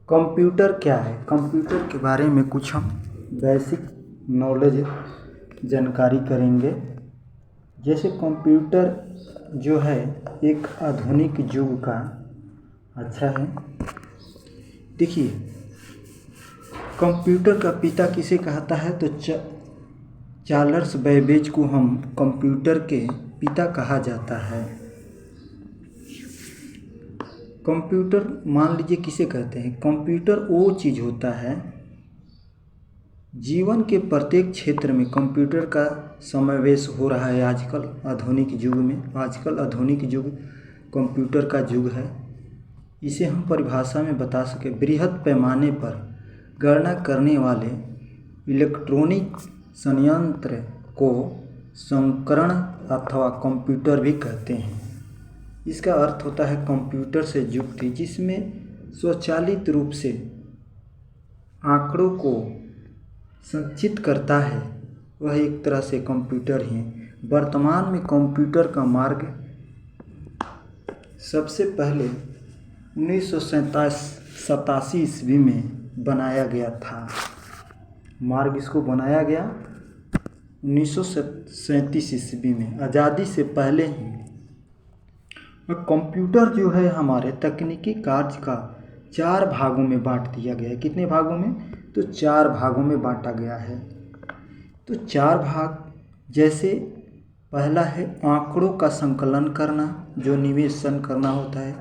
Computer क्या है? Computer के बारे में कुछ हम बेसिक नॉलेज जानकारी करेंगे। जैसे कंप्यूटर जो है एक आधुनिक युग का अच्छा है। देखिए, कंप्यूटर का पिता किसे कहता है? तो चार्ल्स बेबेज को हम कंप्यूटर के पिता कहा जाता है। कंप्यूटर मान लीजिए किसे कहते हैं? कंप्यूटर वो चीज़ होता है, जीवन के प्रत्येक क्षेत्र में कंप्यूटर का समावेश हो रहा है आजकल आधुनिक युग में। आजकल आधुनिक युग कंप्यूटर का युग है। इसे हम परिभाषा में बता सके, बृहद पैमाने पर गणना करने वाले इलेक्ट्रॉनिक संयंत्र को संस्करण अथवा कंप्यूटर भी कहते हैं। इसका अर्थ होता है कंप्यूटर से युक्त जिसमें स्वचालित रूप से आंकड़ों को संचित करता है, वह एक तरह से कंप्यूटर ही है। वर्तमान में कंप्यूटर का मार्ग सबसे पहले 1987 ईस्वी में बनाया गया था। मार्ग इसको बनाया गया 1937 ईस्वी में, आज़ादी से पहले ही। कंप्यूटर जो है हमारे तकनीकी कार्य का 4 भागों में बांट दिया गया है। कितने भागों में? तो 4 भागों में बांटा गया है। तो 4 भाग, जैसे पहला है आंकड़ों का संकलन करना, जो निवेशन करना होता है,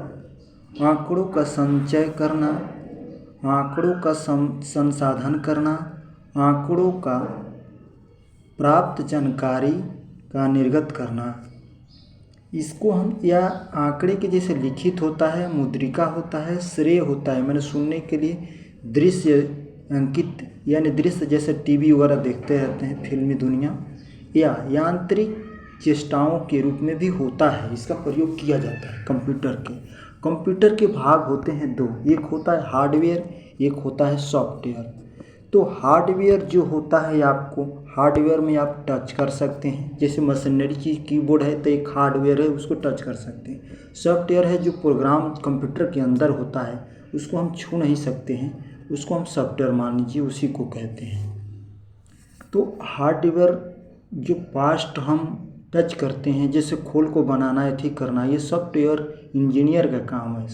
आंकड़ों का संचय करना, आंकड़ों का संसाधन करना, आंकड़ों का प्राप्त जानकारी का निर्गत करना। इसको हम, या आंकड़े के जैसे लिखित होता है, मुद्रिका होता है, श्रेय होता है, मैंने सुनने के लिए दृश्य अंकित, यानी दृश्य जैसे टीवी वगैरह देखते रहते हैं फिल्मी दुनिया, या यांत्रिक चेष्टाओं के रूप में भी होता है। इसका प्रयोग किया जाता है कंप्यूटर के भाग होते हैं 2, एक होता है हार्डवेयर, एक होता है सॉफ्टवेयर। तो हार्डवेयर जो होता है, आपको हार्डवेयर में आप टच कर सकते हैं, जैसे मशीनरी चीज़ कीबोर्ड है तो एक हार्डवेयर है, उसको टच कर सकते हैं। सॉफ्टवेयर है जो प्रोग्राम कंप्यूटर के अंदर होता है, उसको हम छू नहीं सकते हैं, उसको हम सॉफ्टवेयर मान लीजिए, उसी को कहते हैं। तो हार्डवेयर जो पास्ट हम टच करते हैं, जैसे खोल को बनाना है, ठीक करना, ये सॉफ्टवेयर इंजीनियर का काम है।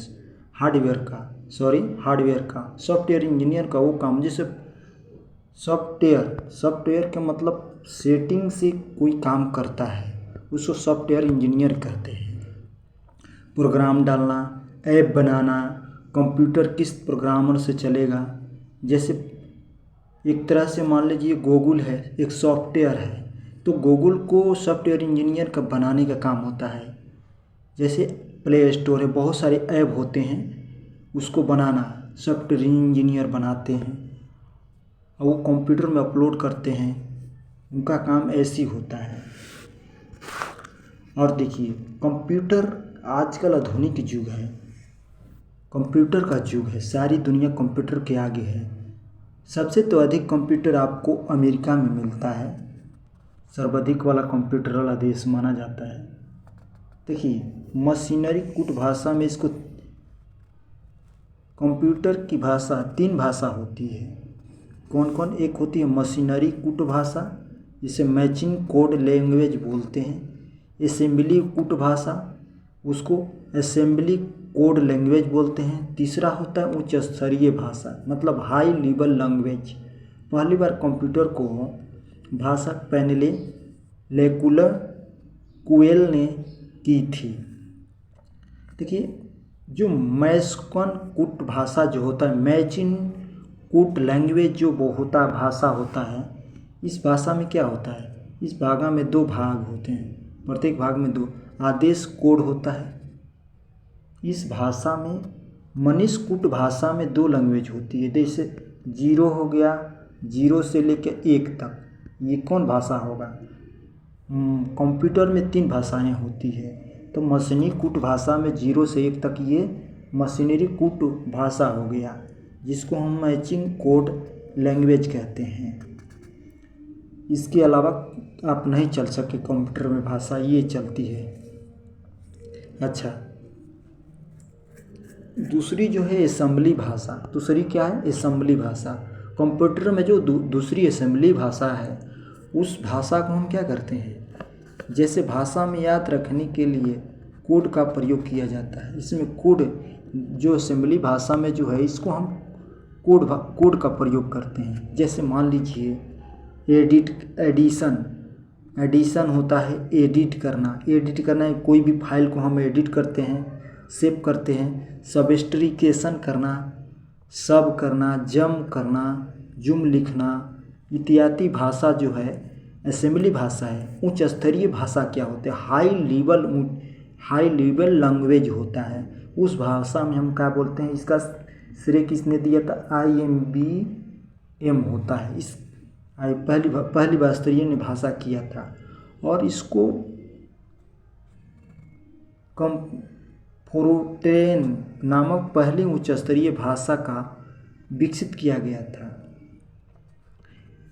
हार्डवेयर का सॉफ्टवेयर इंजीनियर का वो काम, जैसे सॉफ्टवेयर के मतलब सेटिंग से कोई काम करता है, उसको सॉफ्टवेयर इंजीनियर कहते हैं। प्रोग्राम डालना, ऐप बनाना, कंप्यूटर किस प्रोग्रामर से चलेगा, जैसे एक तरह से मान लीजिए गूगल है, एक सॉफ्टवेयर है, तो गूगल को सॉफ्टवेयर इंजीनियर का बनाने का काम होता है। जैसे प्ले स्टोर है, बहुत सारे ऐप होते हैं, उसको बनाना सॉफ्टवेयर इंजीनियर बनाते हैं और वो कंप्यूटर में अपलोड करते हैं, उनका काम ऐसी होता है। और देखिए, कंप्यूटर आजकल आधुनिक युग है, कंप्यूटर का युग है, सारी दुनिया कंप्यूटर के आगे है। सबसे तो अधिक कंप्यूटर आपको अमेरिका में मिलता है, सर्वाधिक वाला कंप्यूटर वाला देश माना जाता है। देखिए, मशीनरी कूट भाषा में इसको, कंप्यूटर की भाषा 3 भाषा होती है। कौन कौन? एक होती है मशीनरी कूट भाषा, जिसे मैचिंग कोड लैंग्वेज बोलते हैं। असेंबली कूट भाषा, उसको असेंबली कोड लैंग्वेज बोलते हैं। तीसरा होता है उच्च स्तरीय भाषा, मतलब हाई लेवल लैंग्वेज। पहली बार कंप्यूटर को भाषा पेनेले लेकुलर ने की थी। देखिए, जो मैस्कन कूट भाषा जो होता है, मैचिंग कूट लैंग्वेज जो वो होता है, भाषा होता है, इस भाषा में क्या होता है? इस भाषा में 2 भाग होते हैं, प्रत्येक भाग में 2 आदेश कोड होता है। इस भाषा में, मनीष कूट भाषा में 2 लैंग्वेज होती है, जैसे 0 हो गया, 0 से लेकर 1 तक, ये कौन भाषा होगा? कंप्यूटर में 3 भाषाएं होती है। तो मशीनरी कूट भाषा में 0 से 1 तक ये मशीनरी कूट भाषा हो गया, जिसको हम मैचिंग कोड लैंग्वेज कहते हैं। इसके अलावा आप नहीं चल सके कंप्यूटर में, भाषा ये चलती है। अच्छा, दूसरी जो है असेंबली भाषा। दूसरी क्या है? असेंबली भाषा। कंप्यूटर में जो दूसरी असेंबली भाषा है उस भाषा को हम क्या करते हैं, जैसे भाषा में याद रखने के लिए कोड का प्रयोग किया जाता है। इसमें कोड जो असेंबली भाषा में जो है इसको हम कोड का प्रयोग करते हैं। जैसे मान लीजिए एडिशन होता है एडिट करना है, कोई भी फाइल को हम एडिट करते हैं, सेव करते हैं। सब्स्टिट्यूशन करना, सब करना, जम करना, जुम लिखना इत्यादि भाषा जो है असेंबली भाषा है। उच्च स्तरीय भाषा क्या होते हैं? हाई लेवल लैंग्वेज होता है। उस भाषा में हम क्या बोलते हैं? इसका श्रेय किसने दिया था? IBM होता है। इस पहली स्तरीय ने भाषा किया था और इसको फोर्ट्रेन नामक पहली उच्च स्तरीय भाषा का विकसित किया गया था।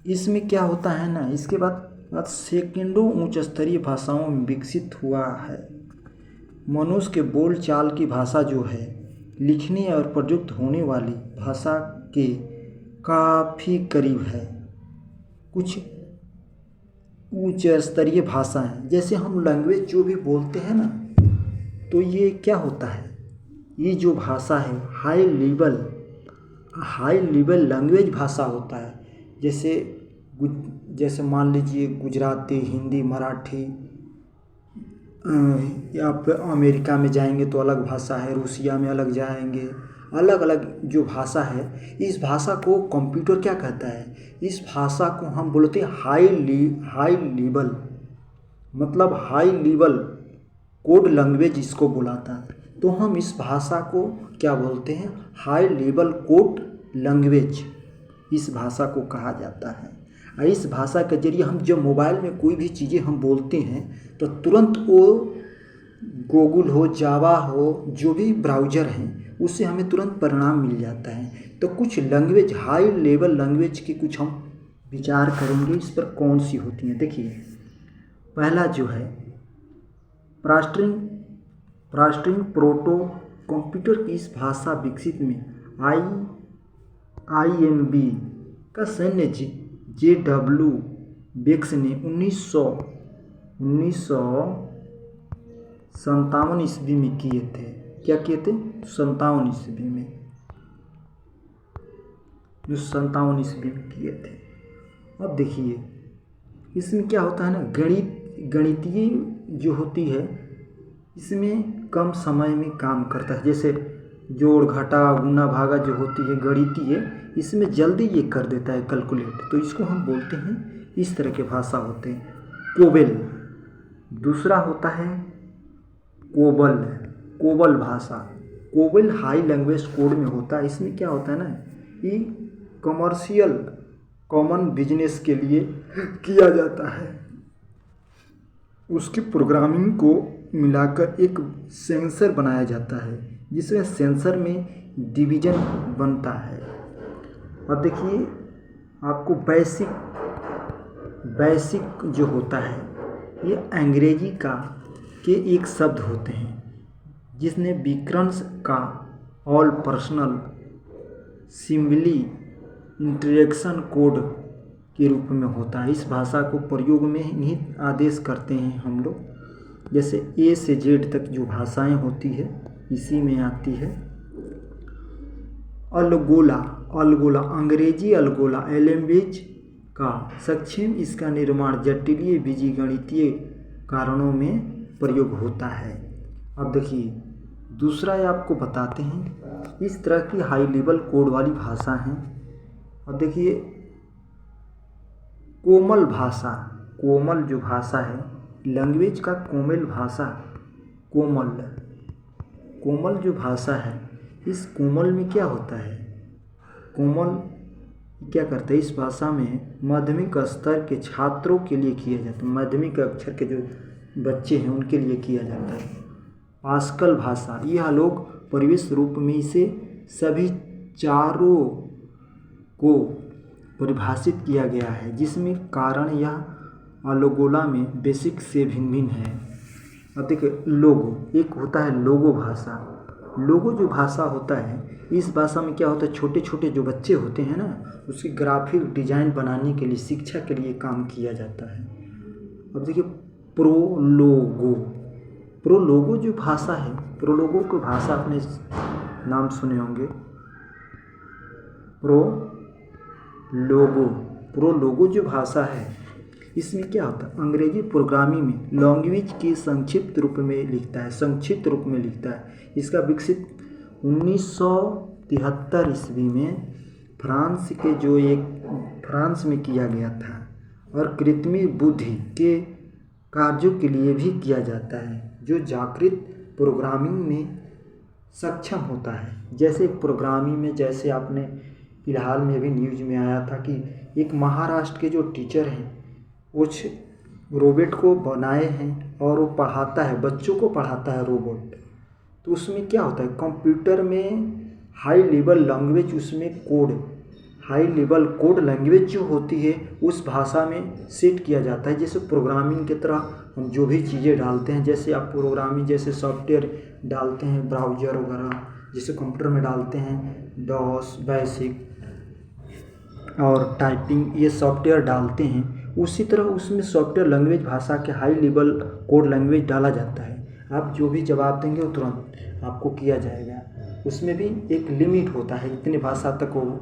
इसमें क्या होता है ना, इसके बाद सेकंडों उच्च स्तरीय भाषाओं में विकसित हुआ है। मनुष्य के बोल चाल की भाषा जो है लिखने और प्रयुक्त होने वाली भाषा के काफ़ी करीब है। कुछ उच्च स्तरीय भाषा है, जैसे हम लैंग्वेज जो भी बोलते हैं ना, तो ये क्या होता है, ये जो भाषा है हाई लेवल लैंग्वेज भाषा होता है। जैसे मान लीजिए गुजराती, हिंदी, मराठी, या फिर अमेरिका में जाएंगे तो अलग भाषा है, रूसिया में अलग जाएंगे, अलग अलग जो भाषा है। इस भाषा को कंप्यूटर क्या कहता है? इस भाषा को हम बोलते हैं हाई लेवल, मतलब हाई लेवल कोड लैंग्वेज इसको बुलाता है। तो हम इस भाषा को क्या बोलते हैं? हाई लेवल कोड लैंग्वेज इस भाषा को कहा जाता है। और इस भाषा के जरिए हम जब मोबाइल में कोई भी चीज़ें हम बोलते हैं तो तुरंत वो गूगल हो, जावा हो, जो भी ब्राउज़र हैं उससे हमें तुरंत परिणाम मिल जाता है। तो कुछ लैंग्वेज हाई लेवल लैंग्वेज की कुछ हम विचार करेंगे, इस पर कौन सी होती हैं। देखिए, पहला जो है प्रास्ट्रिंग प्रोटो कंप्यूटर की इस भाषा विकसित में IMB का सैन्य JW बेक्स ने 1957 ईस्वी में किए थे। क्या किए थे? 57 ईस्वी में, 57 ईस्वी में किए थे। अब देखिए इसमें क्या होता है ना, गणितीय जो होती है इसमें कम समय में काम करता है। जैसे जोड़, घटा, गुना, भागा जो होती है गणितीय, इसमें जल्दी ये कर देता है कैलकुलेट। तो इसको हम बोलते हैं, इस तरह के भाषा होते हैं कोबेल। दूसरा होता है कोबल भाषा। कोबल हाई लैंग्वेज कोड में होता है। इसमें क्या होता है ना, ये कमर्शियल कॉमन बिजनेस के लिए किया जाता है। उसकी प्रोग्रामिंग को मिलाकर एक सेंसर बनाया जाता है, जिसमें सेंसर में डिवीजन बनता है। अब देखिए आपको बेसिक जो होता है ये अंग्रेजी के एक शब्द होते हैं, जिसने विकर्णस का ऑल पर्सनल सिंबली इंटरेक्शन कोड के रूप में होता है। इस भाषा को प्रयोग में निहित आदेश करते हैं हम लोग। जैसे A से Z तक जो भाषाएं होती है इसी में आती है। अलगोला अंग्रेजी अलगोला लैंग्वेज का संक्षेप, इसका निर्माण जटिल बीजगणितीय कारणों में प्रयोग होता है। अब देखिए दूसरा आपको बताते हैं, इस तरह की हाई लेवल कोड वाली भाषा है। अब देखिए कोमल जो भाषा है लैंग्वेज का कोमल भाषा, कोमल जो भाषा है, इस कोमल में क्या होता है, कोमल क्या करता है, इस भाषा में माध्यमिक स्तर के छात्रों के लिए किया जाता है। माध्यमिक अक्षर के जो बच्चे हैं उनके लिए किया जाता है। पास्कल भाषा, यह लोग परिवेश रूप में इसे सभी चारों को परिभाषित किया गया है, जिसमें कारण यह अलगोला में बेसिक से भिन्न है। अब देखिए लोगो, एक होता है लोगो भाषा। लोगो जो भाषा होता है, इस भाषा में क्या होता है, छोटे छोटे जो बच्चे होते हैं ना, उसकी ग्राफिक डिजाइन बनाने के लिए, शिक्षा के लिए काम किया जाता है। अब देखिए प्रोलोगो, प्रोलोगो जो भाषा है, प्रोलोगो की भाषा आपने नाम सुने होंगे, प्रोलोगो। प्रोलोगो जो भाषा है, इसमें क्या होता है, अंग्रेजी प्रोग्रामिंग में लैंग्वेज के संक्षिप्त रूप में लिखता है, संक्षिप्त रूप में लिखता है। इसका विकसित 1973 ईस्वी में फ्रांस में किया गया था, और कृत्रिम बुद्धि के कार्यों के लिए भी किया जाता है, जो जागृत प्रोग्रामिंग में सक्षम होता है। जैसे प्रोग्रामिंग में, जैसे आपने फिलहाल में भी न्यूज़ में आया था कि एक महाराष्ट्र के जो टीचर हैं, कुछ रोबोट को बनाए हैं और वो पढ़ाता है, बच्चों को पढ़ाता है रोबोट। तो उसमें क्या होता है, कंप्यूटर में हाई लेवल लैंग्वेज, उसमें code, high level code language जो होती है उस भाषा में सेट किया जाता है। जैसे प्रोग्रामिंग की तरह हम जो भी चीज़ें डालते हैं, जैसे आप प्रोग्रामिंग जैसे सॉफ्टवेयर डालते हैं, ब्राउज़र वगैरह जैसे कंप्यूटर में डालते हैं, डॉस, बेसिक और टाइपिंग, ये सॉफ्टवेयर डालते हैं, उसी तरह उसमें सॉफ्टवेयर लैंग्वेज भाषा के हाई लेवल कोड लैंग्वेज डाला जाता है। आप जो भी जवाब देंगे वो तुरंत आपको किया जाएगा। उसमें भी एक लिमिट होता है, इतने भाषा तक वो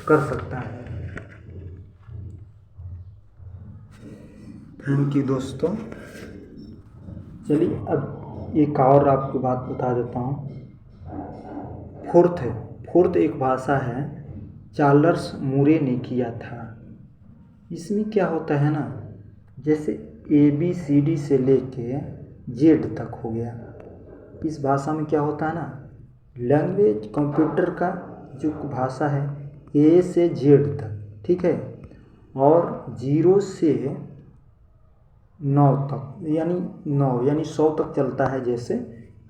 कर सकता है। थैंक यू दोस्तों। चलिए अब एक और आपको बात बता देता हूँ। फोर्थ एक भाषा है, चार्ल्स मूरे ने किया था। इसमें क्या होता है ना, जैसे ABCD से लेके Z तक हो गया। इस भाषा में क्या होता है ना, लैंग्वेज कंप्यूटर का जो भाषा है A से Z तक, ठीक है, और 0 से 9 तक, यानी 100 तक चलता है, जैसे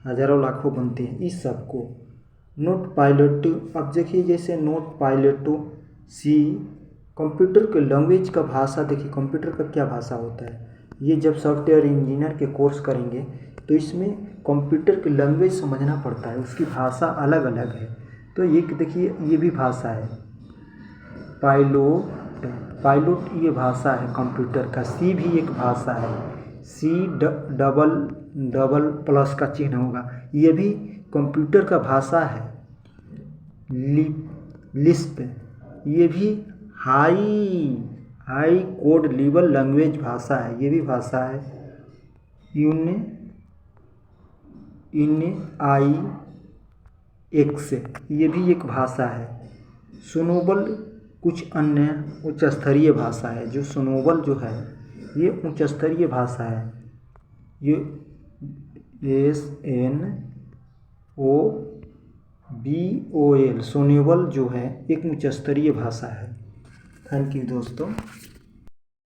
हजारों लाखों बनते हैं इस सब को। नोट पायलट, अब देखिए जैसे नोट पायलट C, कंप्यूटर के लैंग्वेज का भाषा, देखिए कंप्यूटर का क्या भाषा होता है, ये जब सॉफ्टवेयर इंजीनियर के कोर्स करेंगे तो इसमें कंप्यूटर की लैंग्वेज समझना पड़ता है, उसकी भाषा अलग अलग है। तो ये देखिए ये भी भाषा है, पायलट ये भाषा है कंप्यूटर का। C भी एक भाषा है, C डबल प्लस का चिन्ह होगा, ये भी कंप्यूटर का भाषा है। लिस्प, ये भी हाई कोड लेवल लैंग्वेज भाषा है, ये भी भाषा है। INX, ये भी एक भाषा है। सोनोबल कुछ अन्य उच्च स्तरीय भाषा है, जो सोनोबल जो है ये उच्च स्तरीय भाषा है। ये SNOBOL सोनोबल जो है एक उच्च स्तरीय भाषा है। थैंक यू दोस्तों।